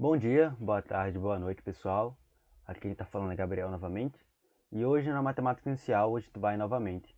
Bom dia, boa tarde, boa noite, pessoal. Aqui quem está falando é Gabriel novamente. E hoje na Matemática Inicial, a gente vai novamente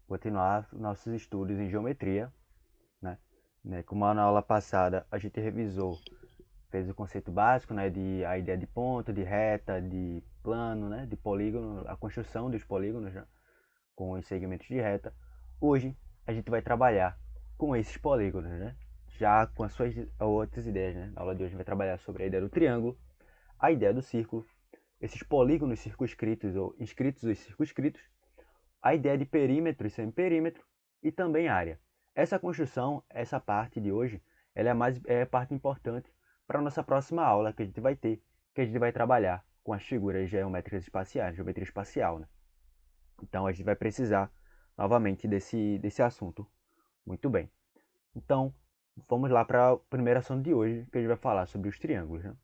continuar nossos estudos em geometria, né? Como na aula passada a gente revisou, fez o conceito básico, né, de a ideia de ponto, de reta, de plano, né, de polígono, a construção dos polígonos, né, com os segmentos de reta. Hoje a gente vai trabalhar com esses polígonos, né? Já com as suas outras ideias, né? Na aula de hoje a gente vai trabalhar sobre a ideia do triângulo, a ideia do círculo, esses polígonos circunscritos ou inscritos e circunscritos, a ideia de perímetro e semiperímetro e também área. Essa construção, essa parte de hoje, ela é a parte importante para a nossa próxima aula que a gente vai ter, que a gente vai trabalhar com as figuras geométricas espaciais, geometria espacial, né? Então a gente vai precisar novamente desse assunto. Muito bem. Então, vamos lá para a primeira ação de hoje, que a gente vai falar sobre os triângulos, né?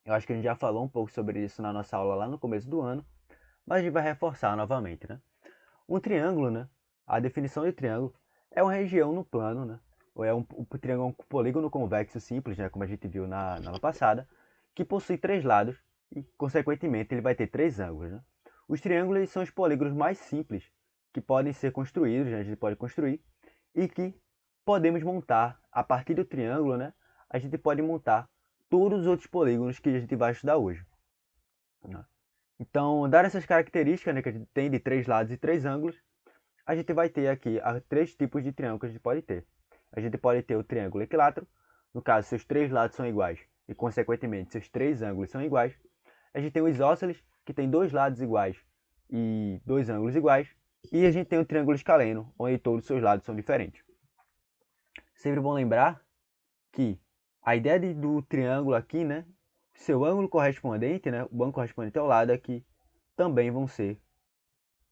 Eu acho que a gente já falou um pouco sobre isso na nossa aula lá no começo do ano, mas a gente vai reforçar novamente, né? Um triângulo, né? A definição de triângulo é uma região no plano, né? Ou é um triângulo, um polígono convexo simples, né? Como a gente viu na aula passada, que possui três lados e, consequentemente, ele vai ter três ângulos, né? Os triângulos são os polígonos mais simples que podem ser construídos, né? A gente pode construir e que podemos montar a partir do triângulo, né? A gente pode montar todos os outros polígonos que a gente vai estudar hoje, né? Então, dar essas características, né, que a gente tem de três lados e três ângulos, a gente vai ter aqui três tipos de triângulo que a gente pode ter. A gente pode ter o triângulo equilátero, no caso, seus três lados são iguais e, consequentemente, seus três ângulos são iguais. A gente tem o isósceles, que tem dois lados iguais e dois ângulos iguais. E a gente tem o triângulo escaleno, onde todos os seus lados são diferentes. Sempre bom lembrar que a ideia do triângulo aqui, né, seu ângulo correspondente, né, o ângulo correspondente ao lado aqui, também vão ser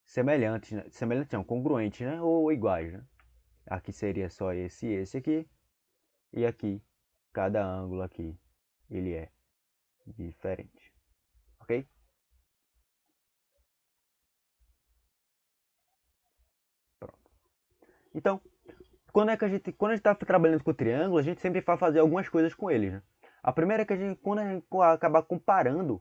semelhantes, né, semelhantes não, congruentes, né, ou iguais, né? Aqui seria só esse e esse aqui, e aqui, cada ângulo aqui, ele é diferente, ok? Pronto. Então, quando a gente está trabalhando com o triângulo, a gente sempre vai fazer algumas coisas com eles, né? A primeira é que quando a gente acabar comparando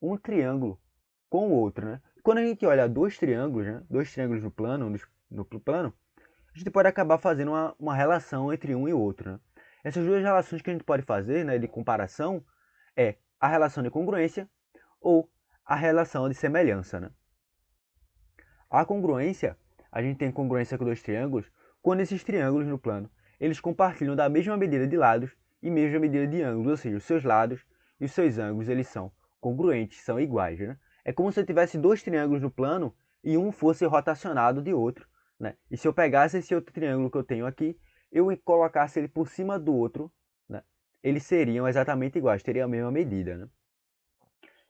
um triângulo com o outro, né? Quando a gente olha dois triângulos, né? Dois triângulos no plano, a gente pode acabar fazendo uma relação entre um e o outro, né? Essas duas relações que a gente pode fazer, né, de comparação, é a relação de congruência ou a relação de semelhança, né? A congruência, a gente tem congruência com dois triângulos quando esses triângulos no plano, eles compartilham da mesma medida de lados e mesma medida de ângulos, ou seja, os seus lados e os seus ângulos, eles são congruentes, são iguais, né? É como se eu tivesse dois triângulos no plano e um fosse rotacionado de outro, né? E se eu pegasse esse outro triângulo que eu tenho aqui, eu colocasse ele por cima do outro, né? Eles seriam exatamente iguais, teriam a mesma medida, né?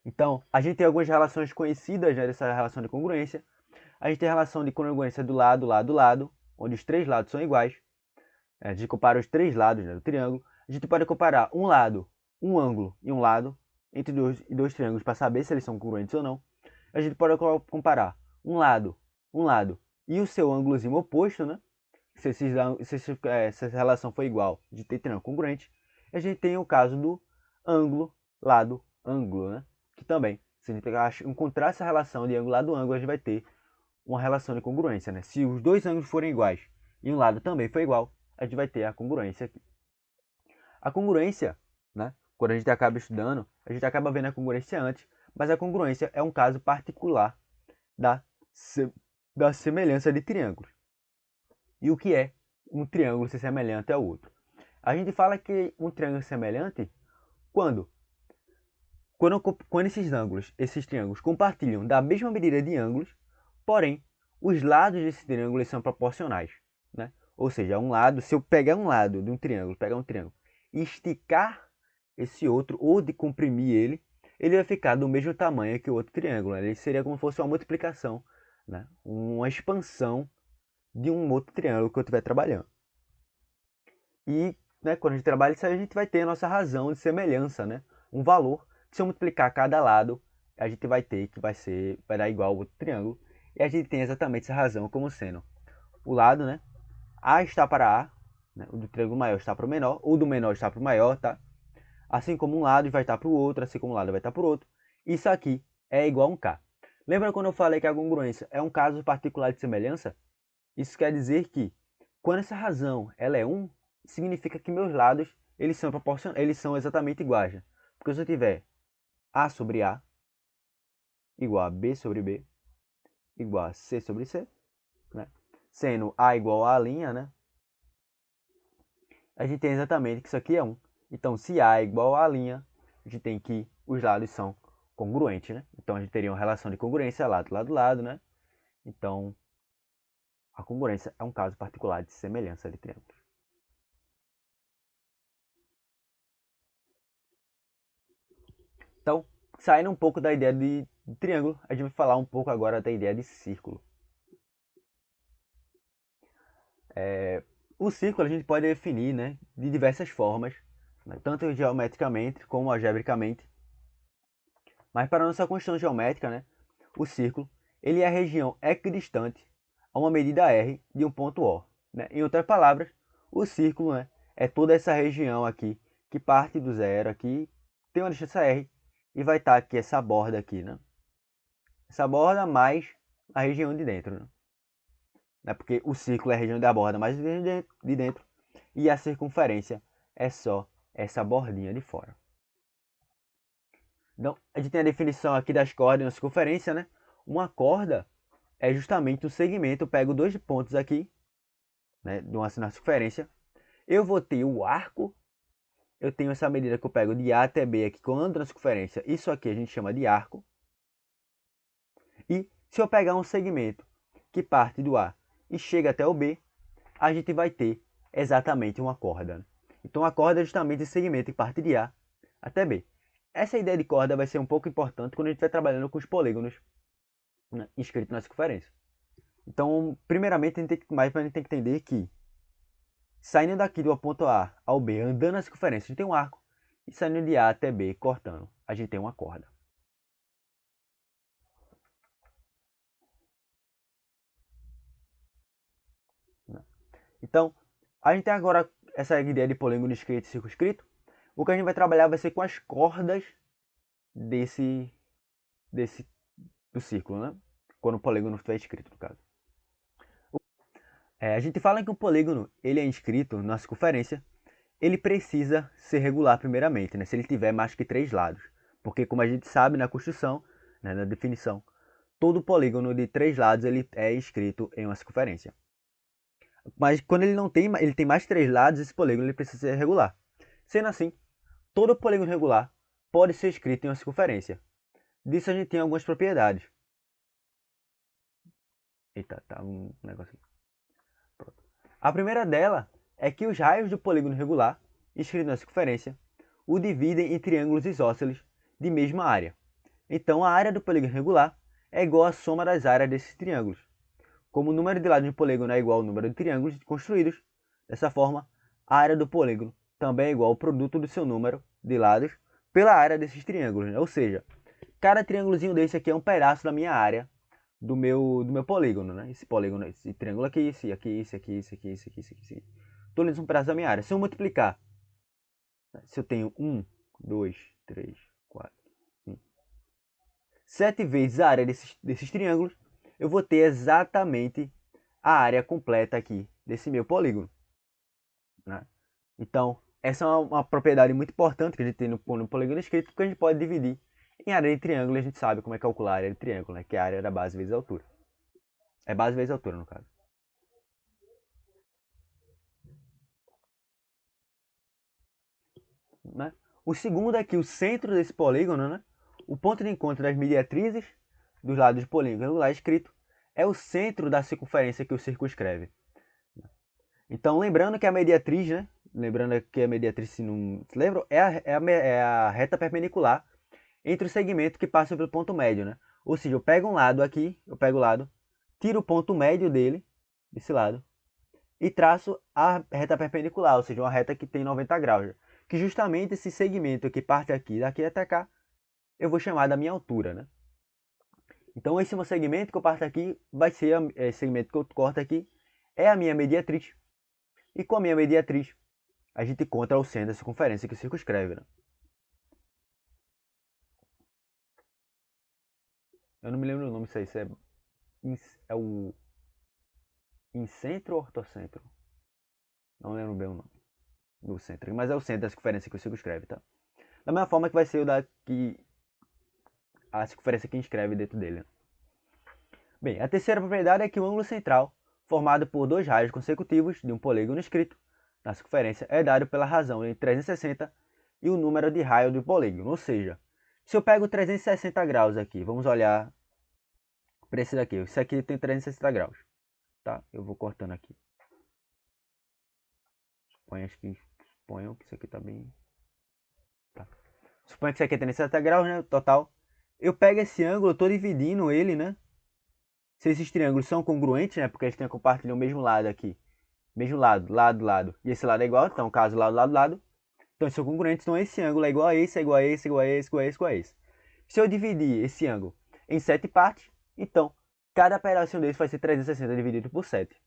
Então, a gente tem algumas relações conhecidas, né, dessa relação de congruência. A gente tem a relação de congruência do lado, lado, lado, onde os três lados são iguais. A gente compara os três lados, né, do triângulo. A gente pode comparar um lado, um ângulo e um lado entre dois triângulos para saber se eles são congruentes ou não. A gente pode comparar um lado e o seu ângulozinho oposto, né? Se essa relação for igual, a gente tem triângulo congruente. A gente tem o caso do ângulo, lado, ângulo, né? Que também, se a gente encontrar essa relação de ângulo, lado, ângulo, a gente vai ter uma relação de congruência, né? Se os dois ângulos forem iguais e um lado também for igual, a gente vai ter a congruência aqui. A congruência, né? Quando a gente acaba estudando, a gente acaba vendo a congruência antes, mas a congruência é um caso particular da, da semelhança de triângulos. E o que é um triângulo ser semelhante ao outro? A gente fala que um triângulo é semelhante quando, quando esses triângulos compartilham da mesma medida de ângulos, porém, os lados desse triângulo são proporcionais, né? Ou seja, um lado, se eu pegar um lado de um triângulo, pegar um triângulo e esticar esse outro, ou de comprimir ele, ele vai ficar do mesmo tamanho que o outro triângulo, né? Ele seria como se fosse uma multiplicação, né? Uma expansão de um outro triângulo que eu estiver trabalhando. E, né, quando a gente trabalha isso aí, a gente vai ter a nossa razão de semelhança, né? Um valor que, se eu multiplicar cada lado, a gente vai ter que vai dar igual ao outro triângulo. E a gente tem exatamente essa razão como sendo o lado, né? A está para A, né? O do triângulo maior está para o menor, ou do menor está para o maior, tá? Assim como um lado vai estar para o outro, assim como um lado vai estar para o outro. Isso aqui é igual a um K. Lembra quando eu falei que a congruência é um caso particular de semelhança? Isso quer dizer que, quando essa razão ela é 1, significa que meus lados eles são exatamente iguais. Né? Porque se eu tiver A sobre A igual a B sobre B igual a C sobre C, né? Sendo A igual a linha, né? A gente tem exatamente que isso aqui é 1. Então, se A é igual a linha, a gente tem que os lados são congruentes, né? Então, a gente teria uma relação de congruência lado, lado, lado, né? Então, a congruência é um caso particular de semelhança de triângulos. Então, saindo um pouco da ideia de triângulo, a gente vai falar um pouco agora da ideia de círculo. O círculo a gente pode definir, né, de diversas formas, né, tanto geometricamente como algebricamente. Mas para a nossa construção geométrica, né, o círculo ele é a região equidistante a uma medida r de um ponto O. Né? Em outras palavras, o círculo, né, é toda essa região aqui que parte do zero aqui, tem uma distância r e vai estar aqui essa borda aqui, né? Essa borda mais a região de dentro, né? Porque o círculo é a região da borda mais de dentro e a circunferência é só essa bordinha de fora. Então, a gente tem a definição aqui das cordas e uma circunferência, né? Uma corda é justamente um segmento. Eu pego dois pontos aqui, né, de uma circunferência. Eu vou ter o arco. Eu tenho essa medida que eu pego de A até B aqui, que eu ando na circunferência. Isso aqui a gente chama de arco. E se eu pegar um segmento que parte do A e chega até o B, a gente vai ter exatamente uma corda. Então, a corda é justamente esse segmento que parte de A até B. Essa ideia de corda vai ser um pouco importante quando a gente vai trabalhando com os polígonos, né, inscritos na circunferência. Então, primeiramente, a gente tem que entender que, saindo daqui do ponto A ao B, andando na circunferência, a gente tem um arco. E saindo de A até B, cortando, a gente tem uma corda. Então, a gente tem agora essa ideia de polígono inscrito e circunscrito. O que a gente vai trabalhar vai ser com as cordas desse do círculo, né? Quando o polígono estiver inscrito, no caso. A gente fala que o polígono ele é inscrito na circunferência, ele precisa ser regular primeiramente, né? Se ele tiver mais que 3 lados. Porque como a gente sabe na construção, né, na definição, todo polígono de 3 lados ele é inscrito em uma circunferência. Mas quando ele tem mais que 3 lados, esse polígono ele precisa ser regular. Sendo assim, todo polígono regular pode ser inscrito em uma circunferência. Disso a gente tem algumas propriedades. Eita, tá um negócio aqui. Pronto. A primeira dela é que os raios do polígono regular, inscrito na circunferência, o dividem em triângulos isósceles de mesma área. Então, a área do polígono regular é igual à soma das áreas desses triângulos. Como o número de lados do polígono é igual ao número de triângulos construídos, dessa forma, a área do polígono também é igual ao produto do seu número de lados pela área desses triângulos. Né? Ou seja, cada triângulozinho desse aqui é um pedaço da minha área do meu polígono. Né? Esse polígono, esse triângulo aqui, esse aqui, esse aqui, esse aqui, esse aqui, esse aqui, esse aqui. Todos eles são um pedaço da minha área. Se eu multiplicar, se eu tenho 1, 2, 3, 4, 5, 7 vezes a área desses triângulos, eu vou ter exatamente a área completa aqui desse meu polígono. Né? Então, essa é uma propriedade muito importante que a gente tem no polígono escrito, porque a gente pode dividir em área de triângulo e a gente sabe como é calcular a área de triângulo, né? Que é a área da base vezes a altura. É base vezes a altura, no caso. Né? O segundo é que o centro desse polígono, né? O ponto de encontro das mediatrizes dos lados do polígono regular escrito é o centro da circunferência que o circunscreve. Então, lembrando que a mediatriz, né? Lembrando que a mediatriz, se não se lembram, é a reta perpendicular entre o segmento que passa pelo ponto médio, né? Ou seja, eu pego um lado aqui, eu pego o lado, tiro o ponto médio dele, desse lado, e traço a reta perpendicular, ou seja, uma reta que tem 90 graus. Que justamente esse segmento que parte aqui, daqui até cá, eu vou chamar da minha altura, né? Então esse meu segmento que eu parto aqui vai ser esse segmento que eu corto aqui é a minha mediatriz. E com a minha mediatriz a gente encontra o centro da circunferência que circunscreve, né? Eu não me lembro o nome disso aí. Isso é o incentro ou ortocentro? Não lembro bem o nome do centro. Mas é o centro da circunferência que o circunscreve, tá? Da mesma forma que vai ser o da que a circunferência que inscreve dentro dele. Bem, a terceira propriedade é que o ângulo central, formado por dois raios consecutivos de um polígono inscrito na circunferência, é dado pela razão entre 360 e o número de raios do polígono. Ou seja, se eu pego 360 graus aqui, vamos olhar para esse daqui. Esse aqui tem 360 graus, tá? Eu vou cortando aqui. Suponham que isso aqui tá bem... Tá. Suponha que isso aqui é 360 graus, né? Total. Eu pego esse ângulo, eu tô dividindo ele, né? Se esses triângulos são congruentes, né? Porque eles têm compartilham o mesmo lado aqui. Mesmo lado, lado, lado. E esse lado é igual, então caso lado, lado, lado. Então eles são congruentes, então esse ângulo é igual a esse, é igual a esse, é igual a esse, igual a esse, igual a esse. Se eu dividir esse ângulo em 7 partes, então cada pedacinho desse vai ser 360 dividido por 7.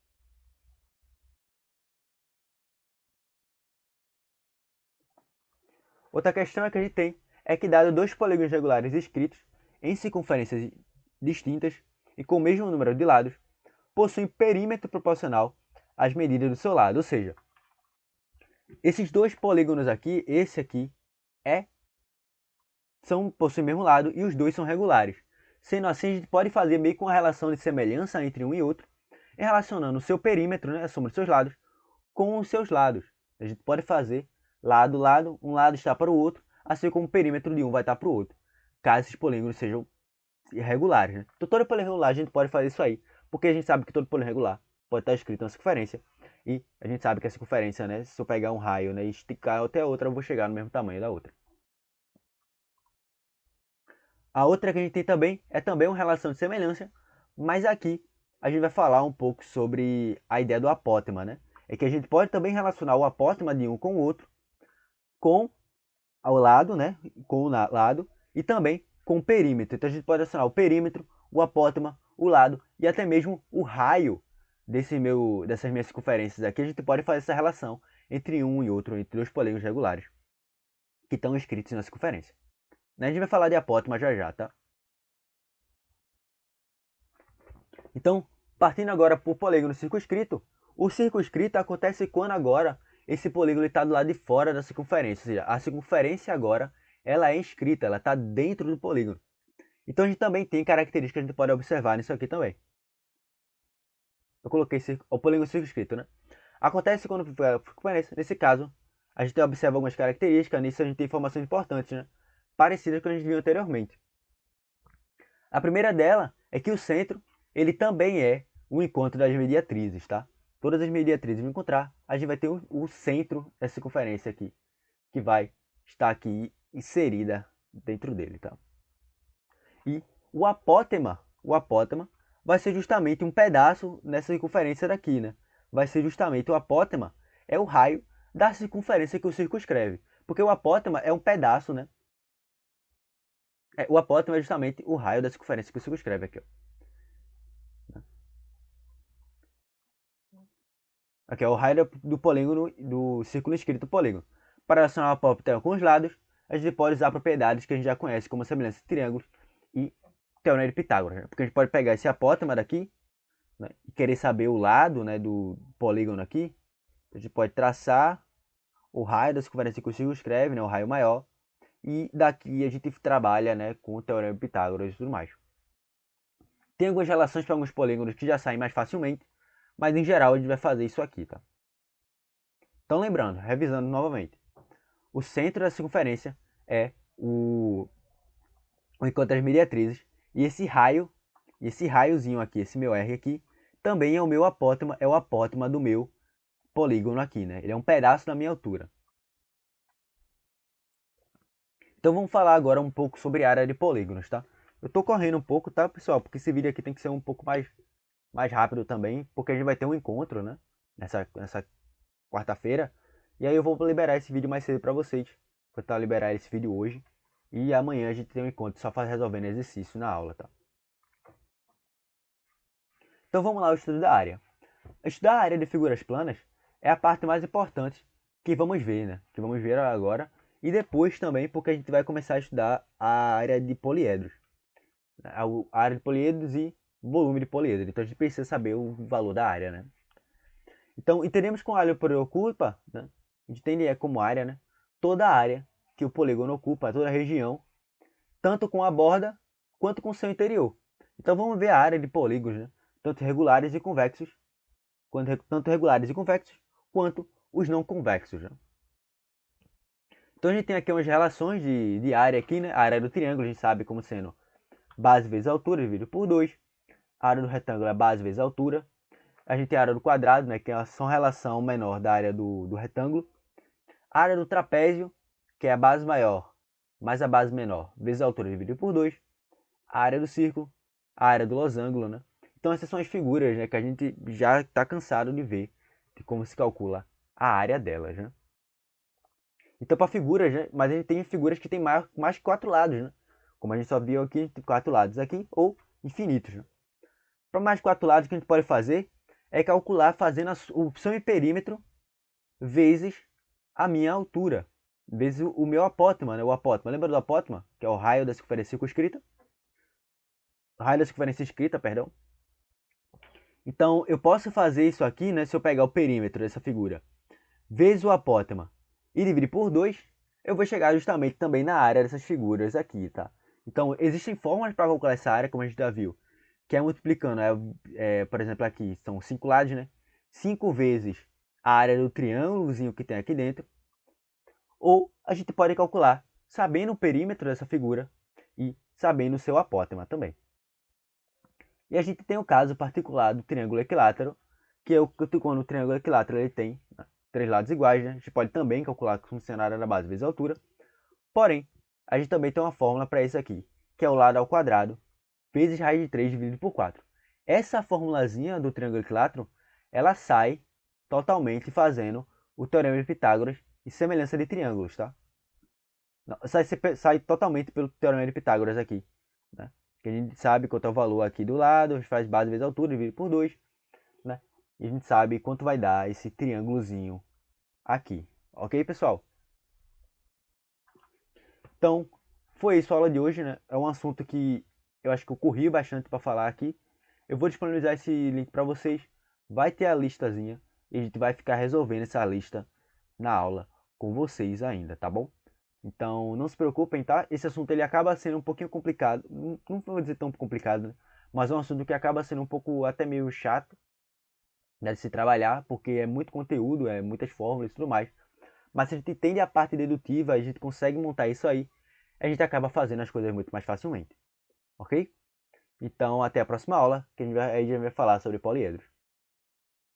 Outra questão é que a gente tem é que dado dois polígonos regulares escritos em circunferências distintas e com o mesmo número de lados, possuem perímetro proporcional às medidas do seu lado. Ou seja, esses dois polígonos aqui, esse aqui, possuem o mesmo lado e os dois são regulares. Sendo assim, a gente pode fazer meio que uma relação de semelhança entre um e outro, relacionando o seu perímetro, né, a soma dos seus lados, com os seus lados. A gente pode fazer lado, lado, um lado está para o outro, assim como o perímetro de um vai estar para o outro, caso esses polígonos sejam irregulares. Né? Então, todo polígono regular a gente pode fazer isso aí, porque a gente sabe que todo polígono regular pode estar escrito na circunferência, e a gente sabe que a circunferência, né, se eu pegar um raio, né, e esticar até a outra, eu vou chegar no mesmo tamanho da outra. A outra que a gente tem também é também uma relação de semelhança, mas aqui a gente vai falar um pouco sobre a ideia do apótema, né? É que a gente pode também relacionar o apótema de um com o outro, com ao lado, né? Com o lado e também com o perímetro. Então a gente pode relacionar o perímetro, o apótema, o lado e até mesmo o raio dessas minhas circunferências aqui. A gente pode fazer essa relação entre um e outro, entre dois polígonos regulares que estão escritos na circunferência. A gente vai falar de apótema já já, tá? Então, partindo agora para o polígono circunscrito, o circunscrito acontece quando agora esse polígono está do lado de fora da circunferência, ou seja, a circunferência agora ela é inscrita, ela está dentro do polígono. Então a gente também tem características que a gente pode observar nisso aqui também. Eu coloquei o polígono circunscrito, né? Acontece quando a circunferência, nesse caso, a gente observa algumas características, nisso a gente tem informações importantes, né? Parecidas com o que a gente viu anteriormente. A primeira dela é que o centro ele também é o encontro das mediatrizes, tá? Todas as mediatrizes vão encontrar, a gente vai ter o centro dessa circunferência aqui, que vai estar aqui inserida dentro dele, tá? E o apótema vai ser justamente um pedaço nessa circunferência daqui, né? Vai ser justamente o apótema é o raio da circunferência que o circunscreve, porque o apótema é um pedaço, né? O apótema é justamente o raio da circunferência que o circunscreve aqui, ó. Aqui é o raio do polígono, do círculo inscrito polígono. Para relacionar o apótema com os lados, a gente pode usar propriedades que a gente já conhece como semelhança de triângulos e teorema de Pitágoras. Né? Porque a gente pode pegar esse apótema daqui, né, e querer saber o lado, né, do polígono aqui. A gente pode traçar o raio da circunferência que o círculo escreve, né, o raio maior. E daqui a gente trabalha, né, com o teorema de Pitágoras e tudo mais. Tem algumas relações para alguns polígonos que já saem mais facilmente, mas em geral a gente vai fazer isso aqui, tá? Então lembrando, revisando novamente, o centro da circunferência é o encontro das mediatrizes e esse raiozinho aqui, esse meu R aqui, também é o meu apótema, é o apótema do meu polígono aqui, né? Ele é um pedaço da minha altura. Então vamos falar agora um pouco sobre a área de polígonos, tá? Eu tô correndo um pouco, tá, pessoal? Porque esse vídeo aqui tem que ser um pouco mais rápido também, porque a gente vai ter um encontro, né? Nessa quarta-feira. E aí eu vou liberar esse vídeo mais cedo para vocês. Vou tentar liberar esse vídeo hoje. E amanhã a gente tem um encontro só resolvendo exercício na aula, tá? Então vamos lá ao estudo da área. Estudar a área de figuras planas é a parte mais importante que vamos ver, né? Que vamos ver agora. E depois também porque a gente vai começar a estudar a área de poliedros. A área de poliedros e volume de poliedro. Então a gente precisa saber o valor da área, né? Então, entendemos que a área ocupa, né? A gente entende como área, né? Toda a área que o polígono ocupa, toda a região, tanto com a borda quanto com o seu interior. Então vamos ver a área de polígonos, né? Tanto regulares e convexos, tanto regulares e convexos, quanto os não convexos. Né? Então a gente tem aqui umas relações de área aqui, né? A área do triângulo a gente sabe como sendo base vezes altura dividido por 2. A área do retângulo é base vezes altura. A gente tem a área do quadrado, né? Que é uma relação menor da área do retângulo. A área do trapézio, que é a base maior mais a base menor vezes a altura dividido por 2. A área do círculo, a área do losango, né? Então essas são as figuras, né, que a gente já está cansado de ver de como se calcula a área delas, né? Então para figuras, né, mas a gente tem figuras que tem mais que 4 lados, né? Como a gente só viu aqui, 4 lados aqui, ou infinitos. Né? Para mais 4 lados, o que a gente pode fazer é calcular fazendo o seu perímetro vezes a minha altura, vezes o meu apótema, né? O apótema, lembra do apótema? Que é o raio da circunferência circunscrita? O raio da circunferência escrita, perdão. Então, eu posso fazer isso aqui, né? Se eu pegar o perímetro dessa figura, vezes o apótema e dividir por 2, eu vou chegar justamente também na área dessas figuras aqui, tá? Então, existem formas para calcular essa área, como a gente já viu, que é multiplicando, por exemplo, aqui são 5 lados, né? 5 vezes a área do triângulozinho que tem aqui dentro. Ou a gente pode calcular sabendo o perímetro dessa figura e sabendo o seu apótema também. E a gente tem o caso particular do triângulo equilátero, que é quando o triângulo equilátero ele tem, né, 3 lados iguais. Né? A gente pode também calcular com a área da base vezes a altura. Porém, a gente também tem uma fórmula para isso aqui, que é o lado ao quadrado vezes raiz de 3 dividido por 4. Essa formulazinha do triângulo equilátero, ela sai totalmente fazendo o teorema de Pitágoras e semelhança de triângulos, tá? Não, sai totalmente pelo teorema de Pitágoras aqui, né? Que a gente sabe quanto é o valor aqui do lado, a gente faz base vezes altura, divide por 2, né? E a gente sabe quanto vai dar esse triângulozinho aqui. Ok, pessoal? Então, foi isso a aula de hoje, né? É um assunto que eu acho que eu corri bastante para falar aqui. Eu vou disponibilizar esse link para vocês. Vai ter a listazinha e a gente vai ficar resolvendo essa lista na aula com vocês ainda, tá bom? Então, não se preocupem, tá? Esse assunto ele acaba sendo um pouquinho complicado. Não vou dizer tão complicado, né? Mas é um assunto que acaba sendo um pouco até meio chato, né, de se trabalhar, porque é muito conteúdo, é muitas fórmulas e tudo mais. Mas se a gente entende a parte dedutiva, a gente consegue montar isso aí, a gente acaba fazendo as coisas muito mais facilmente. Ok? Então, até a próxima aula, que a gente vai falar sobre poliedros.